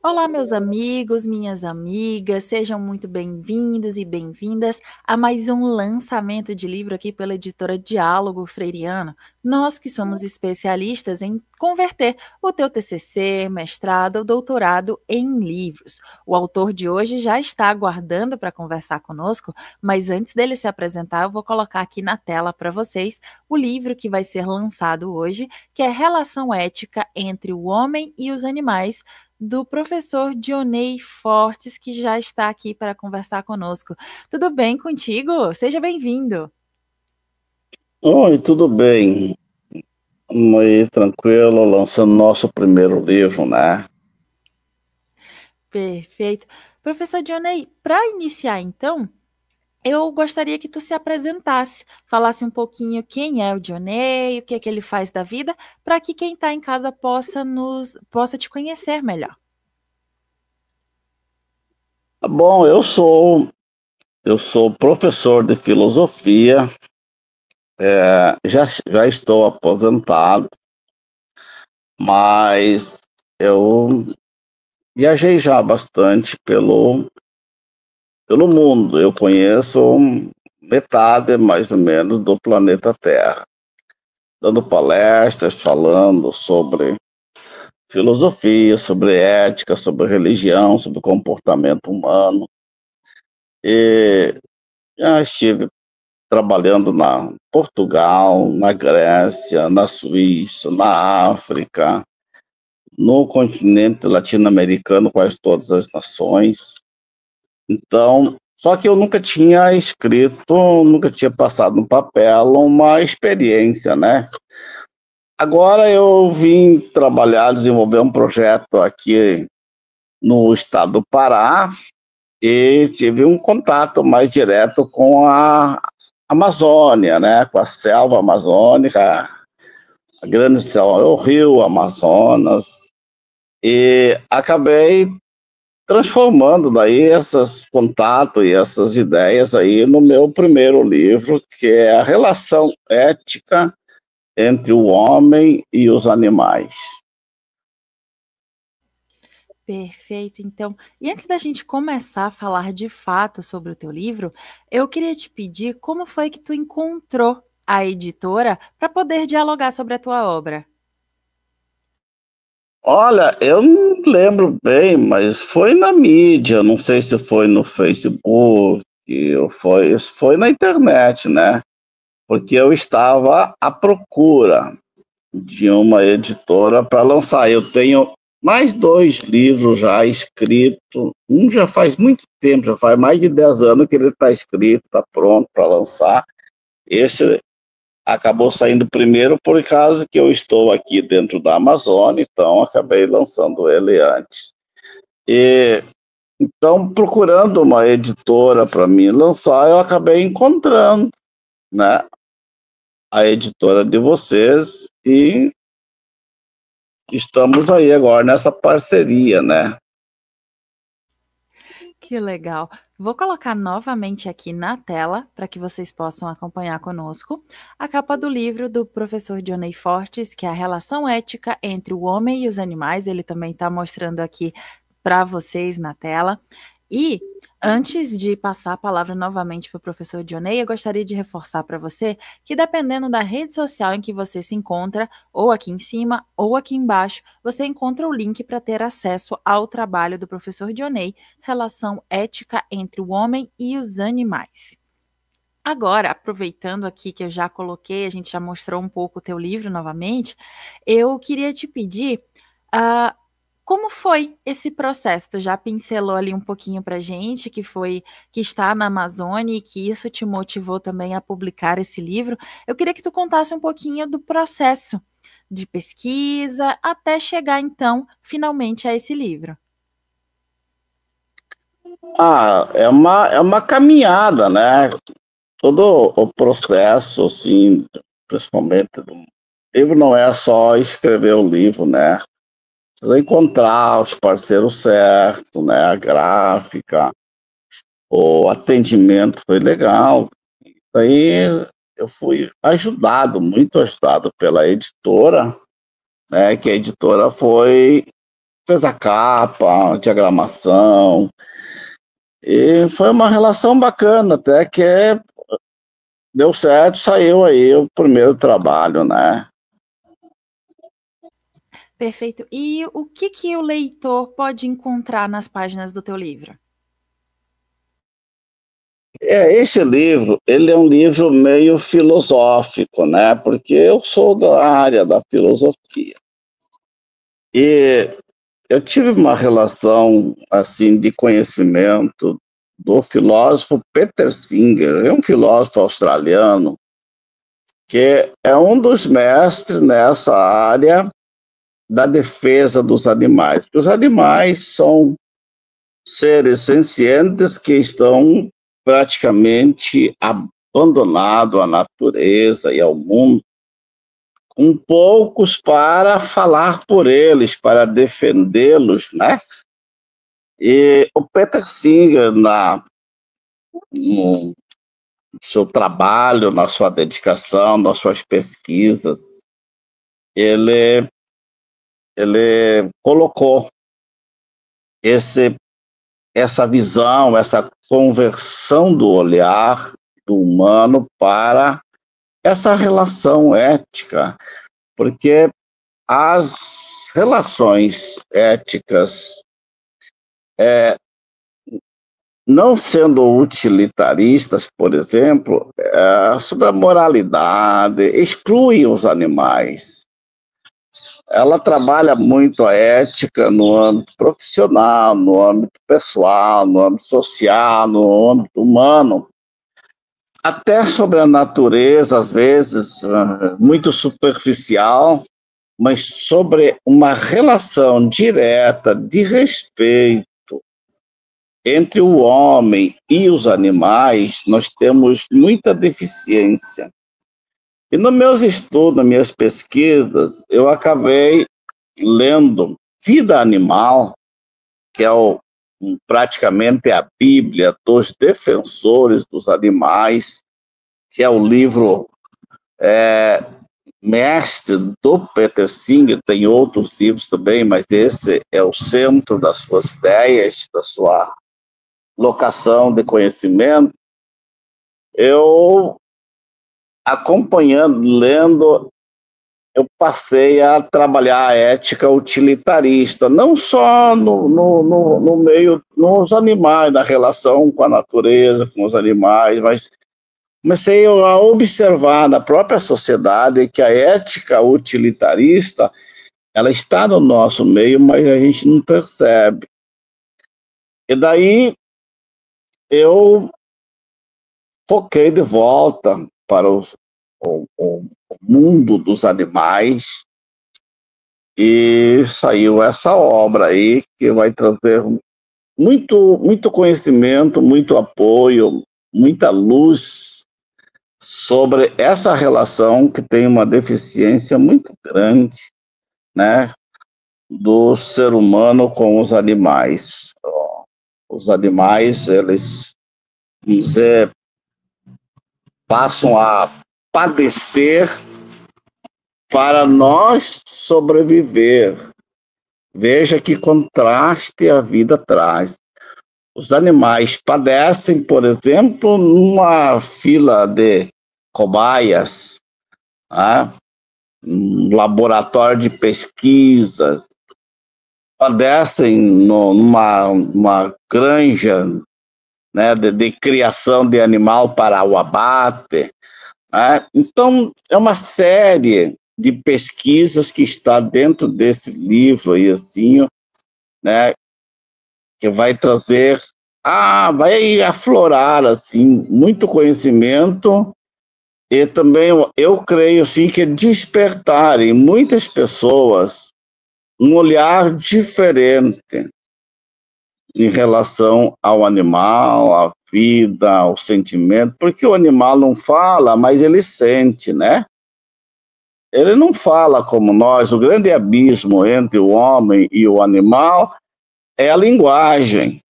Olá, meus amigos, minhas amigas, sejam muito bem-vindos e bem-vindas a mais um lançamento de livro aqui pela editora Diálogo Freiriano. Nós que somos especialistas em converter o teu TCC, mestrado ou doutorado em livros. O autor de hoje já está aguardando para conversar conosco, mas antes dele se apresentar, eu vou colocar aqui na tela para vocês o livro que vai ser lançado hoje, que é Relação Ética entre o Homem e os Animais, do professor Dionei Fortes, que já está aqui para conversar conosco. Tudo bem contigo? Seja bem-vindo. Oi, tudo bem? Vamos aí, tranquilo, lançando nosso primeiro livro, né? Perfeito. Professor Dionei, para iniciar então, eu gostaria que tu se apresentasse, falasse um pouquinho quem é o Dionei, o que é que ele faz da vida, para que quem está em casa possa te conhecer melhor. Bom, eu sou professor de filosofia, já estou aposentado, mas eu viajei já bastante pelo mundo. Eu conheço metade, mais ou menos, do planeta Terra, dando palestras, falando sobre filosofia, sobre ética, sobre religião, sobre comportamento humano. E já estive trabalhando na Portugal, na Grécia, na Suíça, na África, no continente latino-americano, quase todas as nações. Então, só que eu nunca tinha escrito, nunca tinha passado no papel uma experiência, né? Agora eu vim trabalhar, desenvolver um projeto aqui no estado do Pará, e tive um contato mais direto com a Amazônia, né? Com a selva amazônica, a grande selva, o rio Amazonas, e acabei transformando daí esses contatos e essas ideias aí no meu primeiro livro, que é a relação ética entre o homem e os animais. Perfeito, então. E antes da gente começar a falar de fato sobre o teu livro, eu queria te pedir como foi que tu encontrou a editora para poder dialogar sobre a tua obra. Olha, eu não lembro bem, mas foi na mídia, não sei se foi no Facebook, ou foi na internet, né? Porque eu estava à procura de uma editora para lançar. Eu tenho mais dois livros já escritos, um já faz muito tempo, já faz mais de 10 anos que ele está escrito, está pronto para lançar. Esse acabou saindo primeiro por causa que eu estou aqui dentro da Amazônia, então acabei lançando ele antes. E então, procurando uma editora para mim lançar, eu acabei encontrando, né, a editora de vocês, e estamos aí agora nessa parceria, né? Que legal. Vou colocar novamente aqui na tela para que vocês possam acompanhar conosco a capa do livro do professor Dionei Fortes, que é a relação ética entre o homem e os animais. Ele também está mostrando aqui para vocês na tela. E antes de passar a palavra novamente para o professor Dionei, eu gostaria de reforçar para você que, dependendo da rede social em que você se encontra, ou aqui em cima ou aqui embaixo, você encontra o link para ter acesso ao trabalho do professor Dionei, Relação Ética entre o Homem e os Animais. Agora, aproveitando aqui que eu já coloquei, a gente já mostrou um pouco o teu livro novamente, eu queria te pedir, ah, como foi esse processo? Tu já pincelou ali um pouquinho pra gente, que está na Amazônia e que isso te motivou também a publicar esse livro. Eu queria que tu contasse um pouquinho do processo de pesquisa até chegar, então, finalmente a esse livro. É uma caminhada, né? Todo o processo, assim, principalmente do livro, não é só escrever o livro, né? Precisa encontrar os parceiros certos, né? A gráfica, o atendimento foi legal. Aí eu fui ajudado, muito ajudado pela editora, né? Que a editora foi fez a capa, a diagramação, e foi uma relação bacana, até que deu certo, saiu aí o primeiro trabalho, né? Perfeito. E o que o leitor pode encontrar nas páginas do teu livro? Esse livro, ele é um livro meio filosófico, né? Porque eu sou da área da filosofia. E eu tive uma relação, assim, de conhecimento do filósofo Peter Singer, é um filósofo australiano, que é um dos mestres nessa área da defesa dos animais. Os animais são seres sencientes que estão praticamente abandonados à natureza e ao mundo, com poucos para falar por eles, para defendê-los, né? E o Peter Singer, no seu trabalho, na sua dedicação, nas suas pesquisas, ele, ele colocou essa visão, essa conversão do olhar do humano para essa relação ética, porque as relações éticas, não sendo utilitaristas, por exemplo, sobre a moralidade, excluem os animais. Ela trabalha muito a ética no âmbito profissional, no âmbito pessoal, no âmbito social, no âmbito humano, até sobre a natureza, às vezes, muito superficial, mas sobre uma relação direta de respeito entre o homem e os animais, nós temos muita deficiência. E nos meus estudos, nas minhas pesquisas, eu acabei lendo Vida Animal, que é praticamente a Bíblia dos defensores dos animais, que é o livro mestre do Peter Singer. Tem outros livros também, mas esse é o centro das suas ideias, da sua locação de conhecimento. Eu, acompanhando, lendo, eu passei a trabalhar a ética utilitarista, não só no meio, nos animais, na relação com a natureza, com os animais, mas comecei a observar na própria sociedade que a ética utilitarista, ela está no nosso meio, mas a gente não percebe. E daí eu foquei de volta para o mundo dos animais, e saiu essa obra aí que vai trazer muito conhecimento, muito apoio, muita luz sobre essa relação que tem uma deficiência muito grande, né, do ser humano com os animais. Os animais, eles, vamos dizer, passam a padecer para nós sobreviver. Veja que contraste a vida traz. Os animais padecem, por exemplo, numa fila de cobaias, né? Um laboratório de pesquisas, padecem numa granja, né, de criação de animal para o abate. Né? Então, é uma série de pesquisas que está dentro desse livro aí, assim, né, que vai trazer, vai aflorar, assim, muito conhecimento, e também eu creio, assim, que despertar em muitas pessoas um olhar diferente em relação ao animal, à vida, ao sentimento, porque o animal não fala, mas ele sente, né? Ele não fala como nós. O grande abismo entre o homem e o animal é a linguagem.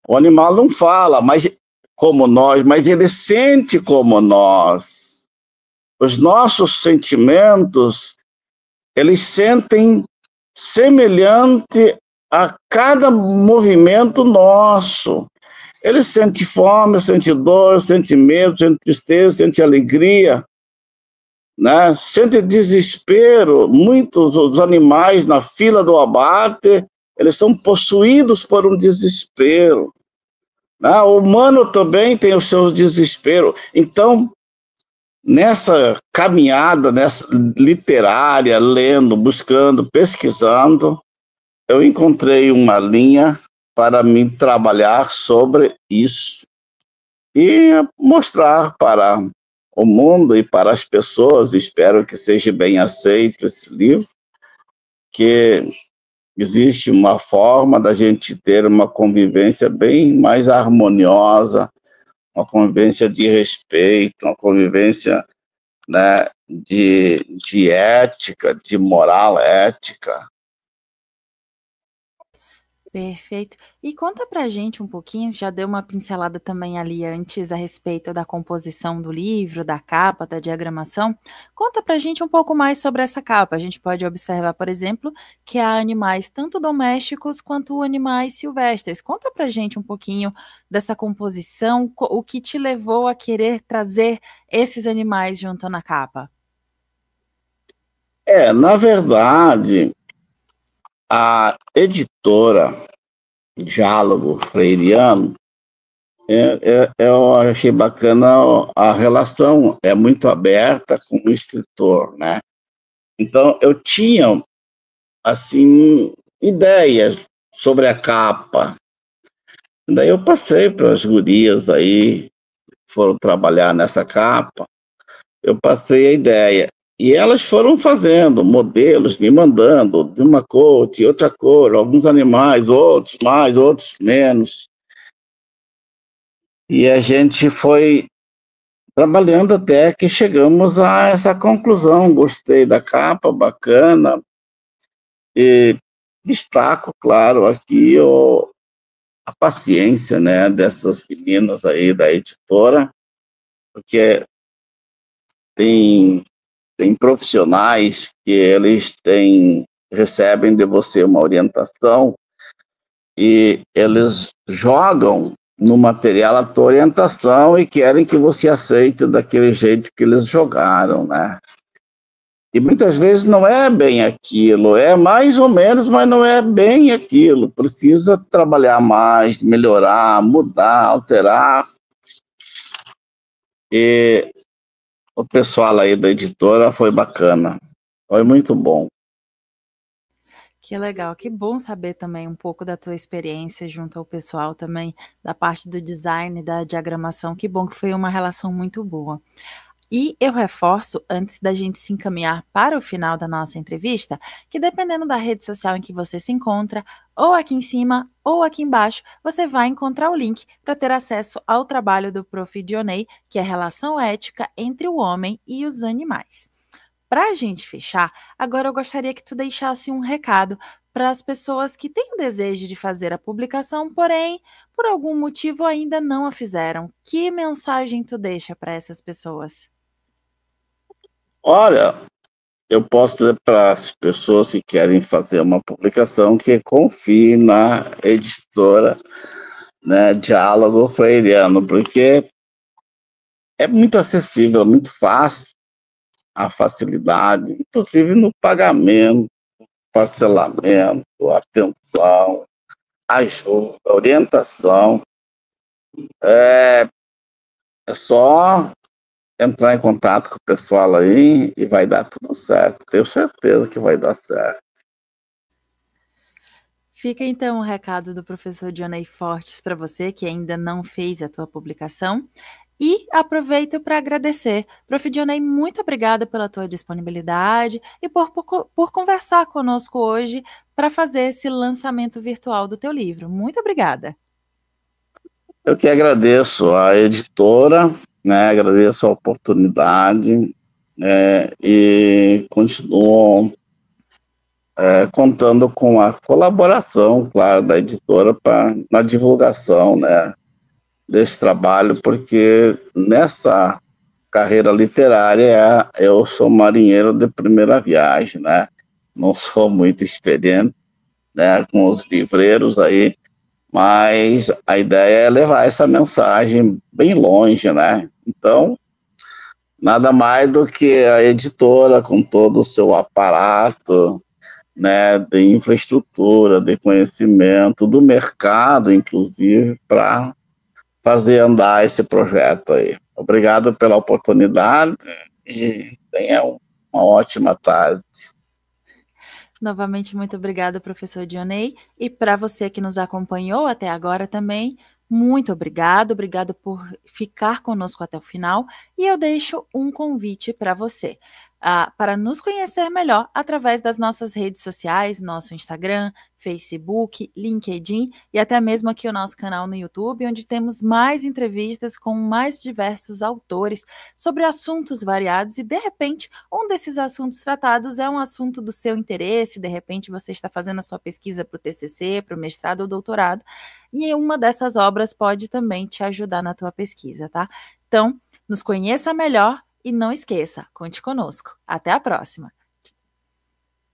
O animal não fala, mas como nós, mas ele sente como nós. Os nossos sentimentos, eles sentem semelhante a cada movimento nosso. Ele sente fome, sente dor, sente medo, sente tristeza, sente alegria, né? Sente desespero. Muitos dos animais na fila do abate, eles são possuídos por um desespero, né? O humano também tem os seus desesperos. Então, nessa caminhada, nessa literária, lendo, buscando, pesquisando, eu encontrei uma linha para me trabalhar sobre isso e mostrar para o mundo e para as pessoas, espero que seja bem aceito esse livro, que existe uma forma da gente ter uma convivência bem mais harmoniosa, uma convivência de respeito, uma convivência, né, de ética, de moral ética. Perfeito. E conta pra gente um pouquinho, já deu uma pincelada também ali antes a respeito da composição do livro, da capa, da diagramação. Conta pra gente um pouco mais sobre essa capa. A gente pode observar, por exemplo, que há animais tanto domésticos quanto animais silvestres. Conta pra gente um pouquinho dessa composição, o que te levou a querer trazer esses animais junto na capa. Na verdade, a editora Diálogo Freiriano, eu achei bacana a relação, é muito aberta com o escritor, né? Então, eu tinha, assim, ideias sobre a capa. Daí eu passei para as gurias aí, foram trabalhar nessa capa, eu passei a ideia. E elas foram fazendo modelos, me mandando de uma cor, de outra cor, alguns animais, outros mais, outros menos. E a gente foi trabalhando até que chegamos a essa conclusão. Gostei da capa, bacana. E destaco, claro, aqui a paciência, né, dessas meninas aí da editora, porque tem, tem profissionais que eles recebem de você uma orientação e eles jogam no material a tua orientação e querem que você aceite daquele jeito que eles jogaram, né? E muitas vezes não é bem aquilo, é mais ou menos, mas não é bem aquilo. Precisa trabalhar mais, melhorar, mudar, alterar. E o pessoal aí da editora foi bacana, foi muito bom. Que legal, que bom saber também um pouco da tua experiência junto ao pessoal também, da parte do design, da diagramação, que bom que foi uma relação muito boa. E eu reforço, antes da gente se encaminhar para o final da nossa entrevista, que dependendo da rede social em que você se encontra, ou aqui em cima ou aqui embaixo, você vai encontrar o link para ter acesso ao trabalho do Prof. Dionei, que é Relação Ética entre o Homem e os Animais. Para a gente fechar, agora eu gostaria que tu deixasse um recado para as pessoas que têm o desejo de fazer a publicação, porém, por algum motivo ainda não a fizeram. Que mensagem tu deixa para essas pessoas? Olha, eu posso dizer para as pessoas que querem fazer uma publicação que confie na editora, né, Diálogo Freiriano, porque é muito acessível, muito fácil a facilidade, inclusive no pagamento, parcelamento, atenção, ajuda, orientação. É só entrar em contato com o pessoal aí e vai dar tudo certo. Tenho certeza que vai dar certo. Fica então o recado do professor Dionei Fortes para você que ainda não fez a tua publicação. E aproveito para agradecer. Prof. Dionei, muito obrigada pela tua disponibilidade e por conversar conosco hoje para fazer esse lançamento virtual do teu livro. Muito obrigada. Eu que agradeço a editora, né, agradeço a oportunidade, e continuo contando com a colaboração, claro, da editora na divulgação, né, desse trabalho, porque nessa carreira literária eu sou marinheiro de primeira viagem, né? não sou muito experiente, né, com os livreiros aí, mas a ideia é levar essa mensagem bem longe, né? Então, nada mais do que a editora com todo o seu aparato, né, de infraestrutura, de conhecimento, do mercado, inclusive, para fazer andar esse projeto aí. Obrigado pela oportunidade e tenha uma ótima tarde. Novamente, muito obrigada, professor Dionei. E para você que nos acompanhou até agora também, muito obrigado por ficar conosco até o final. E eu deixo um convite para você, para nos conhecer melhor através das nossas redes sociais, nosso Instagram, Facebook, LinkedIn e até mesmo aqui o nosso canal no YouTube, onde temos mais entrevistas com mais diversos autores sobre assuntos variados e, de repente, um desses assuntos tratados é um assunto do seu interesse, de repente você está fazendo a sua pesquisa para o TCC, para o mestrado ou doutorado, e uma dessas obras pode também te ajudar na tua pesquisa, tá? Então, nos conheça melhor e não esqueça, conte conosco. Até a próxima!